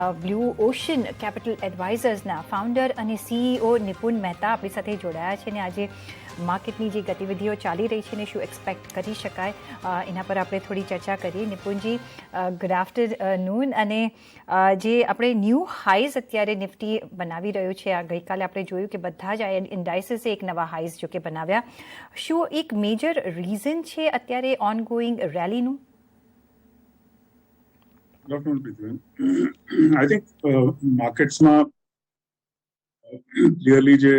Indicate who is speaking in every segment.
Speaker 1: Blue ocean capital એડવાઇઝર્સના founder અને CEO નિપુન Mehta આપણી સાથે જોડાયા છે અને આજે માર્કેટની જે ગતિવિધિઓ ચાલી રહી છે ને શું એક્સપેક્ટ કરી શકાય એના પર આપણે થોડી ચર્ચા કરીએ. નિપુનજી, ગુડ આફ્ટરનૂન. અને જે આપણે ન્યૂ હાઈઝ અત્યારે નિફ્ટી બનાવી રહ્યું છે, આ ગઈકાલે આપણે જોયું કે બધા જ ઇન્ડાઇસીસે એક નવા હાઈઝ જો કે બનાવ્યા. શું એક મેજર રીઝન છે અત્યારે ઓનગોઈંગ રેલીનું?
Speaker 2: I think marketsમાં ક્લિયરલી જે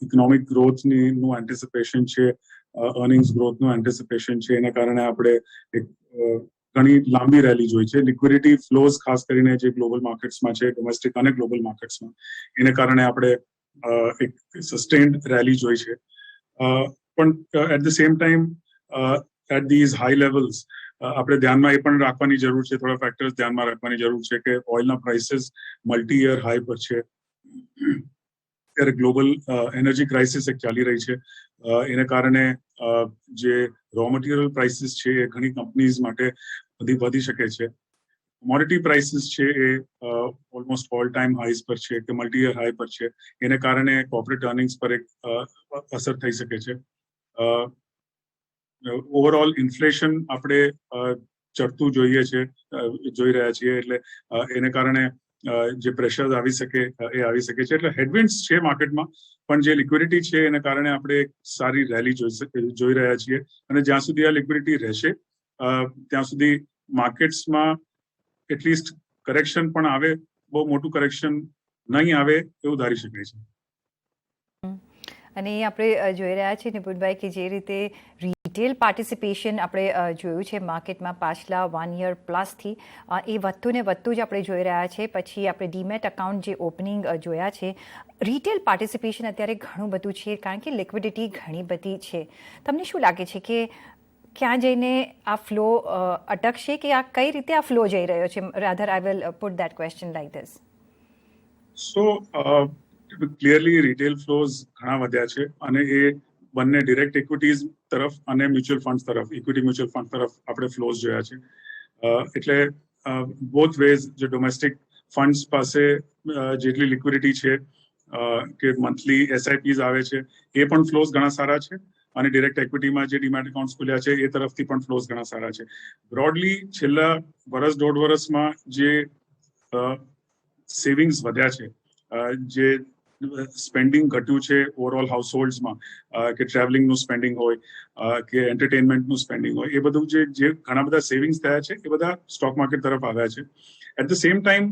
Speaker 2: ઇકોનોમિક ગ્રોથનું એન્ટિસિપેશન છે, અર્નિંગ્સ ગ્રોથનું એન્ટિસિપેશન છે, એના કારણે આપણે એક ઘણી લાંબી રેલી જોઈ છે. લિક્વિડિટી ફ્લોઝ ખાસ કરીને જે ગ્લોબલ માર્કેટ્સમાં છે, ડોમેસ્ટિક અને ગ્લોબલ માર્કેટ્સમાં, એને કારણે આપણે એક સસ્ટેન્ડ રેલી જોઈ છે. પણ at the same time at these high levels આપણે ધ્યાનમાં એ પણ રાખવાની જરૂર છે, થોડા ફેક્ટર્સ ધ્યાનમાં રાખવાની જરૂર છે કે ઓઇલના પ્રાઇસીસ મલ્ટી યર હાઈ પર છે. ત્યારે ગ્લોબલ એનર્જી ક્રાઇસિસ એક ચાલી રહી છે. એને કારણે જે રો મટીરિયલ પ્રાઇસીસ છે એ ઘણી કંપનીઝ માટે વધી શકે છે. કોમોડિટી પ્રાઇસીસ છે એ ઓલમોસ્ટ ઓલ ટાઈમ હાઈસ પર છે કે મલ્ટી યર હાઈ પર છે. એને કારણે કોર્પોરેટ અર્નિંગ્સ પર એક અસર થઈ શકે છે. ઓવરઓલ ઇન્ફ્લેશન આપણે ચડતું જોઈ રહ્યા છીએ, એટલે એને કારણે જે પ્રેશર આવી શકે એ આવી શકે છે. એટલે હેડવિન્ડ્સ છે માર્કેટમાં, પણ જે લિક્વિડિટી છે એને કારણે આપણે એક સારી રેલી જોઈ રહ્યા છીએ. અને જ્યાં સુધી આ લિક્વિડિટી રહેશે ત્યાં સુધી માર્કેટ્સમાં એટલીસ્ટ કરેક્શન પણ આવે, બહુ મોટું કરેક્શન નહીં આવે એવું ધારી શકાય છે.
Speaker 1: અને આપણે જોઈ રહ્યા છીએ નિપુણભાઈ કે જે રીતે રિટેલ પાર્ટિસિપેશન આપણે જોયું છે માર્કેટમાં પાછલા 1 યર પ્લસથી, એ વધતું ને વધતું જ આપણે જોઈ રહ્યા છે. પછી આપણે ડીમેટ અકાઉન્ટ જે ઓપનિંગ જોયા છે, રિટેલ પાર્ટિસિપેશન અત્યારે ઘણું બધું છે કારણ કે લિક્વિડિટી ઘણી બધી છે. તમને શું લાગે છે કે ક્યાં જઈને આ ફ્લો અટકશે કે આ કઈ રીતે આ ફ્લો જઈ રહ્યો છે? Rather I will put that question like this.
Speaker 2: Clearly retail flows ઘણા વધ્યા છે અને એ બંને ડિરેક્ટ ઇક્વિટીઝ તરફ અને મ્યુચ્યુઅલ ફંડ તરફ, ઇક્વિટી મ્યુચ્યુઅલ ફંડ તરફ આપણે ફ્લોઝ જોયા છે. એટલે બોથ વેઝ જે ડોમેસ્ટિક ફંડ્સ પાસે જેટલી લિક્વિડિટી છે કે મંથલી એસઆઈપીઝ આવે છે એ પણ ફ્લોઝ ઘણા સારા છે, અને ડિરેક્ટ ઇક્વિટીમાં જે ડીમેટ એકાઉન્ટ્સ ખુલ્યા છે એ તરફથી પણ ફ્લોઝ ઘણા સારા છે. બ્રોડલી છેલ્લા દોઢ વર્ષમાં જે સેવિંગ્સ વધ્યા છે, જે સ્પેન્ડિંગ ઘટ્યું છે ઓવરઓલ હાઉસહોલ્ડ્સમાં, કે ટ્રાવેલિંગનું સ્પેન્ડિંગ હોય કે એન્ટરટેનમેન્ટનું સ્પેન્ડિંગ હોય, એ બધું જે ઘણા બધા સેવિંગ્સ થયા છે એ બધા સ્ટોક માર્કેટ તરફ આવ્યા છે. At the same time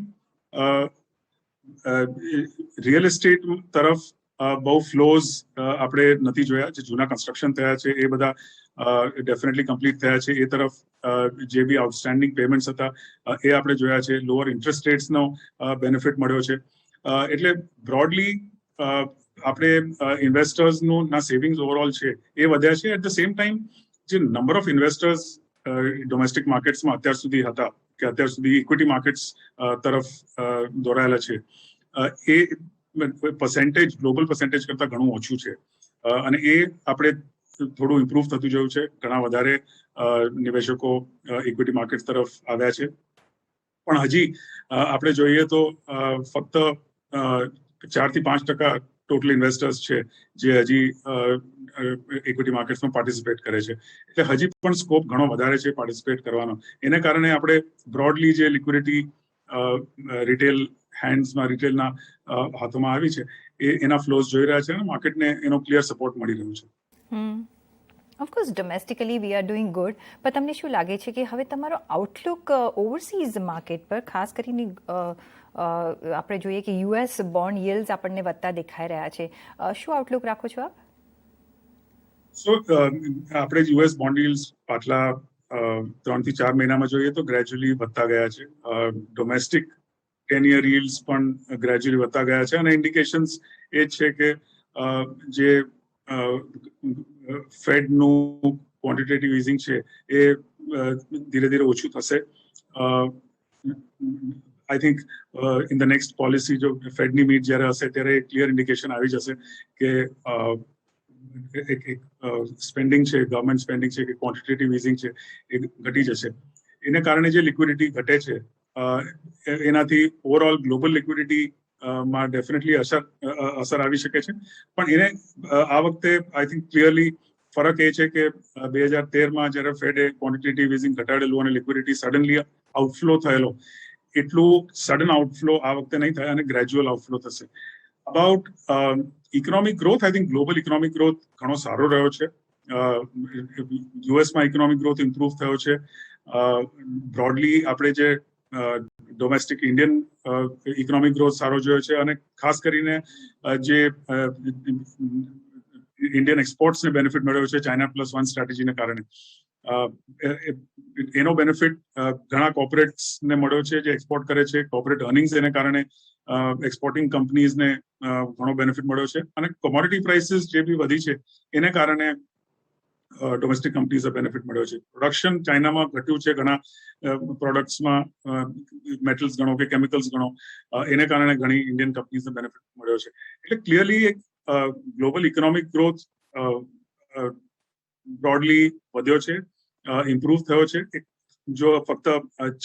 Speaker 2: real estate તરફ બહુ ફ્લોઝ આપણે નથી જોયા. જે જૂના કન્સ્ટ્રક્શન થયા છે એ બધા ડેફિનેટલી કમ્પ્લીટ થયા છે. એ તરફ જે બી આઉટસ્ટેન્ડિંગ પેમેન્ટ્સ હતા એ આપણે જોયા છે. લોઅર ઇન્ટરેસ્ટ રેટ્સનો બેનિફિટ મળ્યો છે. એટલે બ્રોડલી આપણે ઇન્વેસ્ટર્સનું ના સેવિંગ્સ ઓવરઓલ છે એ વધ્યા છે. એટ ધ સેમ ટાઈમ જે નંબર ઓફ ઇન્વેસ્ટર્સ ડોમેસ્ટિક માર્કેટ્સમાં અત્યાર સુધી હતા, કે અત્યાર સુધી ઇક્વિટી માર્કેટ્સ તરફ દોરાયેલા છે, એ પર્સેન્ટેજ ગ્લોબલ પર્સેન્ટેજ કરતાં ઘણું ઓછું છે. અને એ આપણે થોડું ઇમ્પ્રૂવ થતું જોયું છે. ઘણા વધારે નિવેશકો ઇક્વિટી માર્કેટ તરફ આવ્યા છે. પણ હજી આપણે જોઈએ તો ફક્ત 4 થી 5% ટોટલ ઇન્વેસ્ટર્સ છે જે હજી ઇક્વિટી માર્કેટ્સમાં પાર્ટિસિપેટ કરે છે. એટલે હજી પણ સ્કોપ ઘણો વધારે છે પાર્ટિસિપેટ કરવાનો. એને કારણે આપણે બ્રોડલી જે લિક્વિડિટી રિટેલ હેન્ડ્સમાં, રિટેલના હાથોમાં આવી છે એના ફ્લોઝ જોઈ રહ્યા છે અને માર્કેટને એનો ક્લિયર સપોર્ટ મળી રહ્યો છે.
Speaker 1: Of course domestically we are doing good, પણ તમને શું લાગે છે કે હવે તમારો આઉટલુક ઓવરસીઝ માર્કેટ પર, ખાસ કરીને આપણે જોઈએ કે યુએસ બોન્ડ યીલ્ડ્સ આપણને વધતા દેખાઈ રહ્યા છે, શું આઉટલુક રાખો છો આપ?
Speaker 2: આપણે યુએસ બોન્ડ યીલ્ડ્સ પાછલા 3 થી 4 મહિનામાં જોઈએ તો ગ્રેજ્યુઅલી વધતા ગયા છે. ડોમેસ્ટિક 10 યર યીલ્ડ્સ પણ ગ્રેજ્યુઅલી વધતા ગયા છે, અને ઇન્ડિકેશન્સ એ છે કે જે ફેડનું ક્વોન્ટિટેટિવ ઇઝિંગ છે એ ધીરે ધીરે ઓછું થશે. I think in the next policy જો ફેડની મીટ જ્યારે હશે ત્યારે ક્લિયર ઇન્ડિકેશન આવી જશે કે સ્પેન્ડિંગ છે, ગવર્મેન્ટ સ્પેન્ડિંગ છે કે ક્વોન્ટિટેટિવ ઇઝિંગ છે એ ઘટી જશે. એને કારણે જે લિક્વિડિટી ઘટે છે એનાથી ઓવરઓલ ગ્લોબલ લિક્વિડિટી માં ડેફિનેટલી અસર આવી શકે છે. પણ એને આ વખતે આઈ થિંક ક્લિયરલી ફરક એ છે કે 2013માં જ્યારે ફેડે ક્વોન્ટિટેટિવ ઇઝિંગ ઘટાડેલું અને લિક્વિડિટી સડનલી આઉટફ્લો થયેલો, એટલું સડન આઉટફ્લો આ વખતે નહીં થાય અને ગ્રેજ્યુઅલ આઉટફ્લો થશે. About economic growth, I think global economic growth ઘણો સારો રહ્યો છે. યુએસમાં ઇકોનોમિક ગ્રોથ ઇમ્પ્રુવ થયો છે. બ્રોડલી આપણે જે ડોમેસ્ટિક ઇન્ડિયન ઇકોનોમિક ગ્રોથ સારો જોયો છે અને ખાસ કરીને જે ઇન્ડિયન એક્સપોર્ટ્સને બેનિફિટ મળ્યો છે ચાઇના +1 સ્ટ્રેટેજીને કારણે. એનો બેનિફિટ ઘણા કોર્પોરેટ્સને મળ્યો છે જે એક્સપોર્ટ કરે છે. કોર્પોરેટ અર્નિંગ્સ એને કારણે એક્સપોર્ટિંગ કંપનીઝને ઘણો બેનિફિટ મળ્યો છે અને કોમોડિટી પ્રાઇસીસ જે બી વધી છે એને કારણે ડોમેસ્ટિક કંપનીઝને બેનિફિટ મળ્યો છે. પ્રોડક્શન ચાઇનામાં ઘટ્યું છે ઘણા પ્રોડક્ટ્સમાં, મેટલ્સ ગણો કે કેમિકલ્સ ગણો, એને કારણે ઘણી ઇન્ડિયન કંપનીઝને બેનિફિટ મળ્યો છે. એટલે ક્લિયરલી એક ગ્લોબલ ઇકોનોમિક ગ્રોથ બ્રોડલી વધ્યો છે, ઇમ્પ્રુવ થયો છે. જો ફક્ત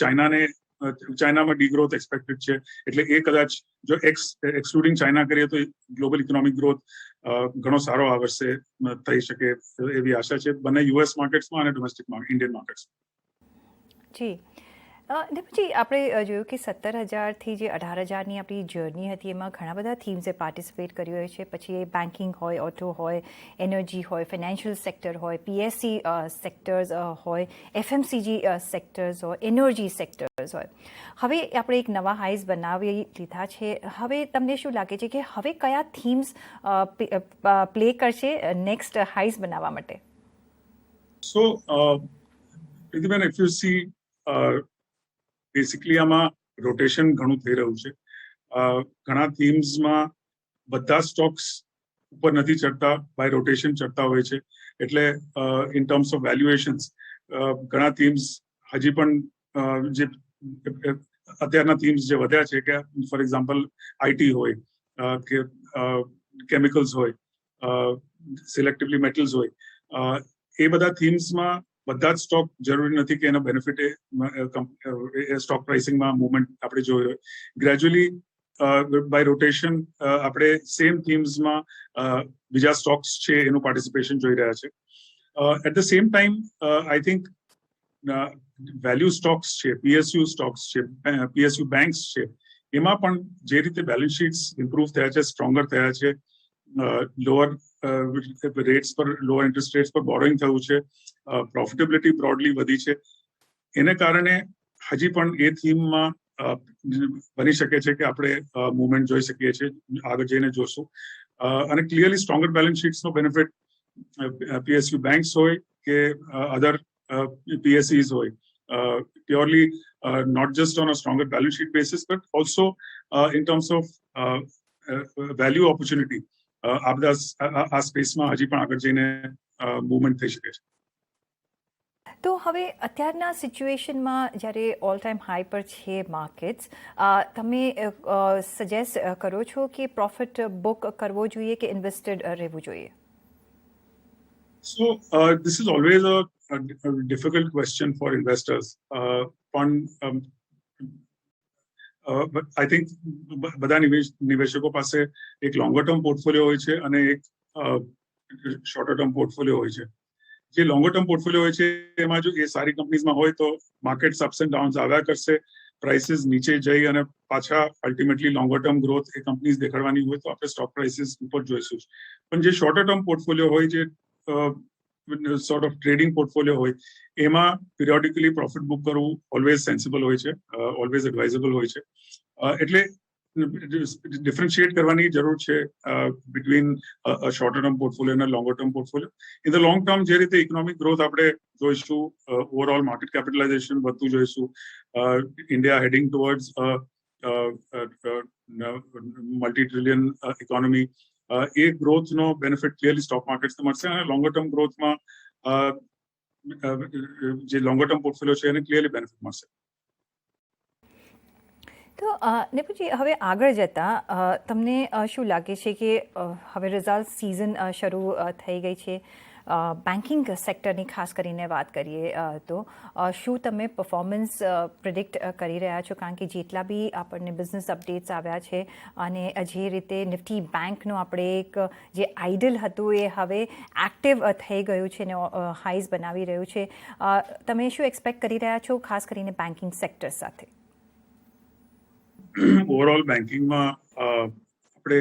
Speaker 2: ચાઇનામાં ડીગ્રોથ એક્સપેક્ટેડ છે, એટલે એ કદાચ જો એક્સક્લુડિંગ ચાઇના કરીએ તો ગ્લોબલ ઇકોનોમિક ગ્રોથ ઘણો સારો આ વર્ષે થઈ શકે એવી આશા છે, બંને યુએસ માર્કેટ્સમાં અને ડોમેસ્ટિક ઇન્ડિયન માર્કેટ્સમાં.
Speaker 1: જી, ને પછી આપણે જોયું કે 17,000થી જે 18,000ની આપણી જર્ની હતી એમાં ઘણા બધા થીમ્સે પાર્ટિસિપેટ કર્યું હોય છે. પછી એ બેન્કિંગ હોય, ઓટો હોય, એનર્જી હોય, ફાઇનાન્શિયલ સેક્ટર હોય, પીએસસી સેક્ટર્સ હોય, એફએમસીજી સેક્ટર્સ હોય, એનર્જી સેક્ટર્સ હોય. હવે આપણે એક નવા હાઈઝ બનાવી લીધા છે. હવે તમને શું લાગે છે કે હવે કયા થીમ્સ પ્લે કરશે નેક્સ્ટ હાઈઝ બનાવવા માટે?
Speaker 2: સો Pritiben, if you C basically આમાં રોટેશન ઘણું થઈ રહ્યું છે. ઘણા થીમ્સમાં બધા સ્ટોક્સ ઉપર નથી ચડતા, બાય રોટેશન ચડતા હોય છે. એટલે ઇન ટર્મ્સ ઓફ વેલ્યુએશન્સ ઘણા થીમ્સ હજી પણ જે અત્યારના થીમ્સ જે વધ્યા છે કે ફોર એક્ઝામ્પલ આઈટી હોય કે કેમિકલ્સ હોય, સિલેક્ટિવલી મેટલ્સ હોય, એ બધા થીમ્સમાં બધા જ સ્ટોક જરૂરી નથી કે એનો બેનિફિટ સ્ટોક પ્રાઇસિંગમાં મુવમેન્ટ આપણે જોયો. ગ્રેજ્યુઅલી બાય રોટેશન આપણે સેમ થીમ્સમાં બીજા સ્ટોક્સ છે એનું પાર્ટિસિપેશન જોઈ રહ્યા છે. At the same time I think value stocks છે, પીએસયુ સ્ટોક્સ છે, પીએસયુ બેંક્સ છે, એમાં પણ જે રીતે બેલેન્સ શીટ્સ ઇમ્પ્રુવ થયા છે, સ્ટ્રોંગર થયા છે, લોઅર રેટ્સ પર, લોઅર ઇન્ટરેસ્ટ રેટ્સ પર બોરોઈંગ થયું છે, પ્રોફિટેબિલિટી બ્રોડલી વધી છે. એને કારણે હજી પણ એ થીમમાં બની શકે છે કે આપણે મુવમેન્ટ જોઈ શકીએ છીએ, આગળ જઈને જોશું. અને ક્લિયરલી સ્ટ્રોંગર બેલેન્સ શીટ્સનો બેનિફિટ પીએસયુ બેંક્સ હોય કે અધર PSEs હોય, purely not just on a stronger balance sheet basis, but also in terms of value opportunity. આ સ્પેસમાં હજી પણ આગળ જઈને મૂવમેન્ટ થઈ શકે છે.
Speaker 1: તો હવે અત્યારના સિચ્યુએશનમાં જ્યારે ઓલ ટાઈમ હાઈ પર છે માર્કેટ્સ, તમે સજેસ્ટ કરો છો કે પ્રોફિટ બુક કરવો જોઈએ કે ઇન્વેસ્ટેડ રહેવું જોઈએ?
Speaker 2: So this is always a difficult question for investors. But I think બધા નિવેશકો પાસે એક લોંગર ટર્મ પોર્ટફોલિયો હોય છે અને એક શોર્ટર ટર્મ પોર્ટફોલિયો હોય છે. જે લોંગર ટર્મ પોર્ટફોલિયો હોય છે એમાં જો એ સારી કંપનીઝમાં હોય તો માર્કેટ્સ અપ્સ એન્ડ ડાઉન્સ આવ્યા કરશે, પ્રાઇસીસ નીચે જઈ અને પાછા અલ્ટિમેટલી લોંગર ટર્મ ગ્રોથ એ કંપનીઝ દેખાડવાની હોય તો આપણે સ્ટોક પ્રાઇસીસ ઉપર જોઈશું. પણ જે શોર્ટર ટર્મ પોર્ટફોલિયો હોય, જે sort of trading portfolio હોય, એમાં periodically profit book કરવું always sensible હોય છે, always advisable હોય છે. એટલે ડિફરન્શિએટ કરવાની જરૂર છે between a shorter term portfolio and a longer term portfolio. In the long term જે રીતે ઇકોનોમિક ગ્રોથ આપણે જોઈશું, ઓવરઓલ માર્કેટ કેપિટલાઇઝેશન વધતું જોઈશું, India heading towards multi trillion economy, એ ગ્રોથનો બેનિફિટ ક્લિયરલી સ્ટોક માર્કેટ્સને મળશે અને લોંગર ટર્મ ગ્રોથમાં જે લોંગર ટર્મ પોર્ટફોલિયો છે એને ક્લિયરલી બેનિફિટ મળશે.
Speaker 1: તો ને પછી હવે આગળ જતાં તમને શું લાગે છે કે હવે રિઝલ્ટ સિઝન શરૂ થઈ ગઈ છે, બેન્કિંગ સેક્ટરની ખાસ કરીને વાત કરીએ તો શું તમે પરફોર્મન્સ પ્રિડિક્ટ કરી રહ્યા છો? કારણ કે જેટલા બી આપણને બિઝનેસ અપડેટ્સ આવ્યા છે અને જે રીતે નિફ્ટી બેંકનું આપણે એક જે આઇડલ હતું એ હવે એક્ટિવ થઈ ગયું છે અને હાઈઝ બનાવી રહ્યું છે, તમે શું એક્સપેક્ટ કરી રહ્યા છો ખાસ કરીને બેન્કિંગ સેક્ટર સાથે?
Speaker 2: ઓવરઓલ બેન્કિંગમાં આપણે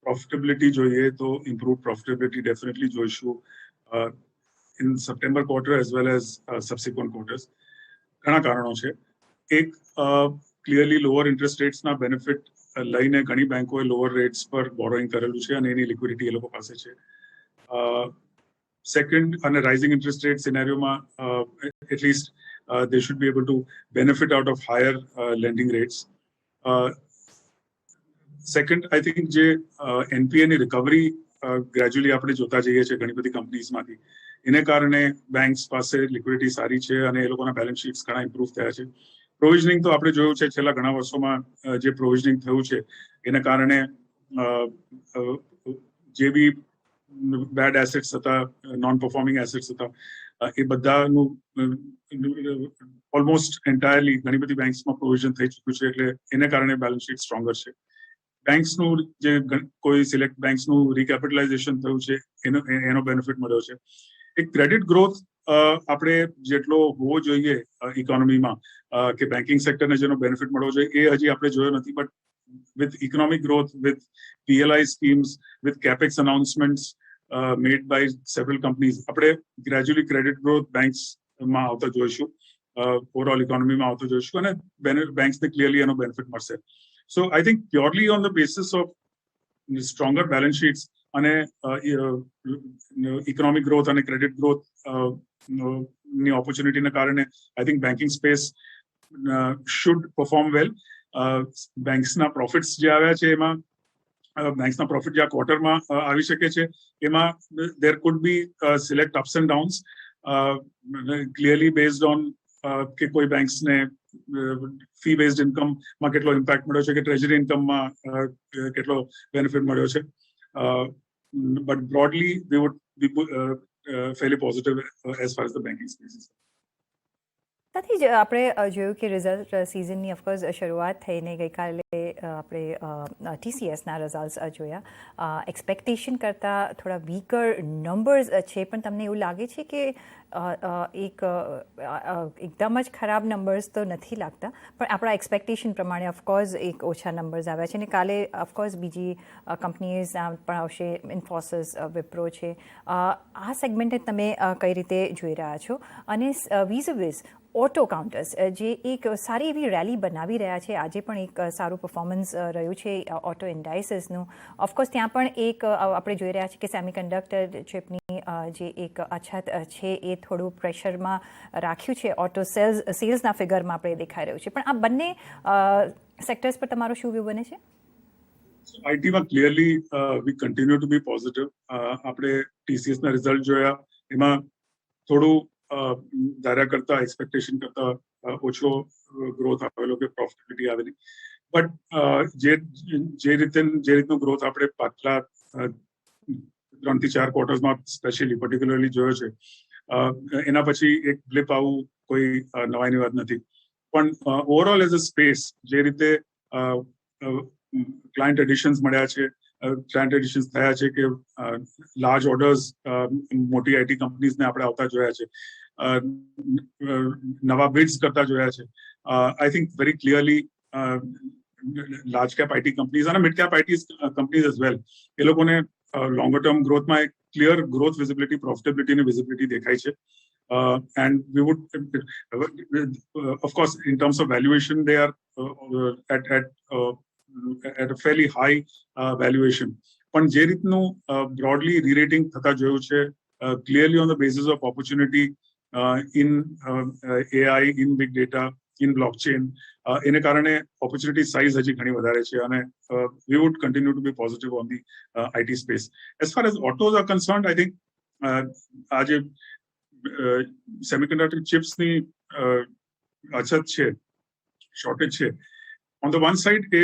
Speaker 2: પ્રોફિટેબિલિટી જોઈએ તો ઇમ્પ્રુવ પ્રોફિટેબિલિટી ડેફિનેટલી જોઈશું in September quarter as well as subsequent quarters. ઘણા કારણો છે. એક ક્લિયરલી લોઅર ઇન્ટરેસ્ટ રેટ્સના બેનિફિટ લઈને ઘણી બેંકોએ લોઅર રેટ્સ પર બોરોઈંગ કરેલું છે અને એની લિક્વિડિટી એ લોકો પાસે છે. સેકન્ડ, અને રાઇઝિંગ ઇન્ટરેસ્ટ રેટ સિનેરિયોમાં at least they should be able to benefit out of higher lending rates. Second, I think જે NPA ની રિકવરી ગ્રેજ્યુઅલી આપણે જોતા જઈએ છીએ ઘણી બધી કંપનીઝમાંથી, એને કારણે બેંક્સ પાસે લિક્વિડિટી સારી છે અને એ લોકોના બેલેન્સ શીટ્સ ઘણા ઇમ્પ્રુવ થયા છે. પ્રોવિઝનિંગ તો આપણે જોયું છે છેલ્લા ઘણા વર્ષોમાં જે પ્રોવિઝનિંગ થયું છે એને કારણે જે બી બેડ એસેટ્સ હતા, નોન પરફોર્મિંગ એસેટ્સ હતા, એ બધાનું ઓલમોસ્ટ એન્ટાયરલી ઘણી બધી બેંક્સમાં પ્રોવિઝન થઈ ચૂક્યું છે, એટલે એને કારણે બેલેન્સ શીટ સ્ટ્રોંગર છે. બેંક્સનું જે કોઈ સિલેક્ટ બેંક્સનું રિકેપિટલાઇઝેશન થયું છે એનો બેનિફિટ મળ્યો છે. એક ક્રેડિટ ગ્રોથ આપણે જેટલો હોવો જોઈએ ઇકોનોમીમાં કે બેન્કિંગ સેક્ટરને જેનો બેનિફિટ મળવો જોઈએ એ હજી આપણે જોયો નથી. But with economic growth, with PLI schemes, with capex announcements made by several companies, આપણે gradually credit growth banksમાં આવતા જોઈશું, ઓવરઓલ ઇકોનોમીમાં આવતો જોઈશું અને બેંક્સને ક્લિયરલી એનો બેનિફિટ મળશે. So I think purely on the basis of stronger balance sheets અને economic growth અને credit growth ની opportunity કારણે I think banking space should perform well. બેંક્સના પ્રોફિટ્સ જે આવ્યા છે એમાં બેંક્સના પ્રોફિટ જે આ ક્વાર્ટરમાં આવી શકે છે એમાં there could be select ups and downs, clearly based on કે કોઈ બેંક્સને ફી બેઝડ ઇન્કમમાં કેટલો ઇમ્પેક્ટ મળ્યો છે કે ટ્રેઝરી ઇન્કમમાં કેટલો બેનિફિટ મળ્યો છે. But broadly we would be fairly positive as far as the banking space is.
Speaker 1: સાથે જ આપણે જોયું કે રિઝલ્ટ સિઝનની ઓફકોર્સ શરૂઆત થઈને ગઈકાલે આપણે TCSના રિઝલ્ટ્સ જોયા. એક્સપેક્ટેશન કરતાં થોડા વીકર નંબર્સ છે, પણ તમને એવું લાગે છે કે એક એકદમ જ ખરાબ નંબર્સ તો નથી લાગતા, પણ આપણા એક્સપેક્ટેશન પ્રમાણે ઓફકોર્સ એક ઓછા નંબર્સ આવ્યા છે અને કાલે ઓફકોર્સ બીજી કંપનીઝ પણ આવશે, ઇન્ફોસિસ, વિપ્રો છે. આ સેગમેન્ટને તમે કઈ રીતે જોઈ રહ્યા છો? અને વીઝ ઓટો કાઉન્ટર્સ જે એક સારી એવી રેલી બનાવી રહ્યા છે, આજે પણ એક સારું પરફોર્મન્સ રહ્યું છે ઓટો ઇન્ડાઇસીસનું. ઓફકોર્સ ત્યાં પણ એક આપણે જોઈ રહ્યા છીએ કે સેમિકન્ડક્ટર ચિપની જે એક અછત છે એ થોડું પ્રેશરમાં રાખ્યું છે ઓટો સેલ્સના ફિગરમાં આપણે દેખાઈ રહ્યું છે. પણ આ બંને સેક્ટર્સ પર તમારો શું વ્યૂ બને છે?
Speaker 2: આઈટીમાં clearly we continue to be positive. આપણે TCSના રિઝલ્ટ જોયા, એમાં થોડું ધાર્યા કરતા, એક્સપેક્ટેશન કરતા ઓછો ગ્રોથ આવેલો કે પ્રોફિટેબિલિટી આવેલી. બટ જે રીતનો ગ્રોથ આપણે પાછલા 3 થી 4 ક્વાર્ટર્સમાં સ્પેશિયલી પર્ટિક્યુલરલી જોયો છે, એના પછી એક બ્લિપ આવું કોઈ નવાઈની વાત નથી. પણ ઓવરઓલ એઝ અ સ્પેસ જે રીતે ક્લાયન્ટ એડિશન્સ મળ્યા છે, ક્લાયન્ટ એડિશન્સ થયા છે કે લાર્જ ઓર્ડર્સ મોટી આઈટી કંપનીઝને આપણે આવતા જોયા છે, નવા બિડ્સ કરતા જોયા છે. I think very clearly large cap IT companies અને mid cap IT companies as well, એ લોકોને લોંગર ટર્મ ગ્રોથમાં એક ક્લિયર ગ્રોથ વિઝિબિલિટી, પ્રોફિટેબિલિટીની વિઝિબિલિટી દેખાય છે. And we would, of course, in terms of valuation, they are at a fairly high valuation. પણ જે રીતનું broadly re-rating થતા જોયું છે, clearly on the basis of opportunity in AI, in big data, in blockchain, એને કારણે opportunity size હજી ઘણી વધારે છે અને we would continue to be positive on the IT space. As far as autos are concerned, I think આજે semiconductor ચિપ્સની અછત છે, શોર્ટેજ છે. On the one side, એ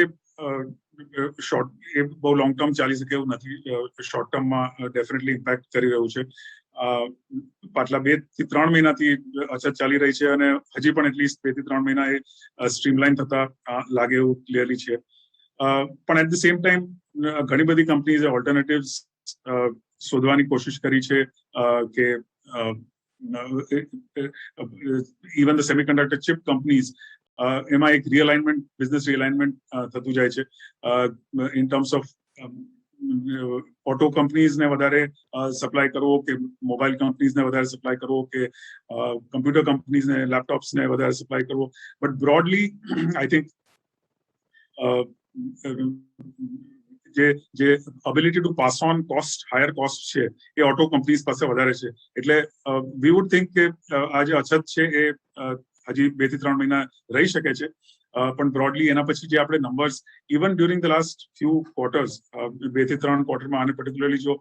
Speaker 2: શોર્ટ એ બહુ લોંગ ટર્મ ચાલી શકે એવું નથી. શોર્ટ ટર્મમાં ડેફિનેટલી ઇમ્પેક્ટ કરી રહ્યું છે. પાછલા 2 થી 3 મહિનાથી અછત ચાલી રહી છે અને હજી પણ એટલીસ્ટ 2 થી 3 મહિના એ સ્ટ્રીમલાઇન થતા લાગે એવું ક્લિયરલી છે. પણ એટ ધ સેમ ટાઈમ ઘણી બધી કંપનીઝે ઓલ્ટરનેટિવ્સ શોધવાની કોશિશ કરી છે કે even the semiconductor chip companies એમાં એક રિઅલાઇનમેન્ટ, બિઝનેસ રિઅલાઇનમેન્ટ થતું જાય છે ઇન ટર્મ્સ ઓફ ઓટો કંપનીઝને વધારે સપ્લાય કરવો કે મોબાઈલ કંપનીઝને વધારે સપ્લાય કરવો કે કમ્પ્યુટર કંપનીઝને લેપટોપ્સને વધારે સપ્લાય કરવો. બટ બ્રોડલી આઈ થિંક જે ability to pass on cost, higher cost છે એ ઓટો કંપનીઝ પાસે વધારે છે. એટલે વી વુડ થિંક કે આ જે અછત છે એ હજી 2 થી 3 મહિના રહી શકે છે. પણ બ્રોડલી એના પછી જે આપણે numbers even during the last few quarters, 2 થી 3 ક્વાર્ટરમાં અને પર્ટિક્યુલરલી જો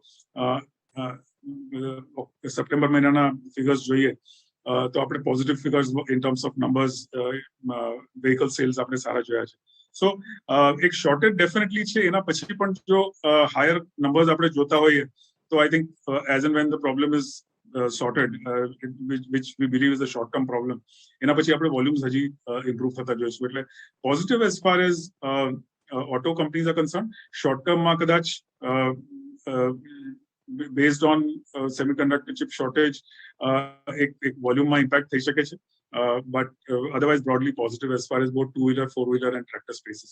Speaker 2: સપ્ટેમ્બર મહિનાના ફિગર્સ જોઈએ તો આપણે positive figures in terms of numbers, vehicle sales આપણે સારા જોયા છે. સો એક શોર્ટેજ ડેફિનેટલી છે. એના પછી પણ જો હાયર નંબર્સ આપણે જોતા હોઈએ તો I think as and when the problem is sorted, which we believe is a short-term problem. એના પછી આપણે વોલ્યુમ્સ હજી ઇમ્પ્રુવ થતા જોઈશું. એટલે positive as far as auto companies R concern. Short ટર્મમાં કદાચ based on semiconductor chip shortage એક વોલ્યુમમાં ઇમ્પેક્ટ થઈ શકે છે. But otherwise broadly positive as far as both 2-wheeler, 4-wheeler and tractor spaces.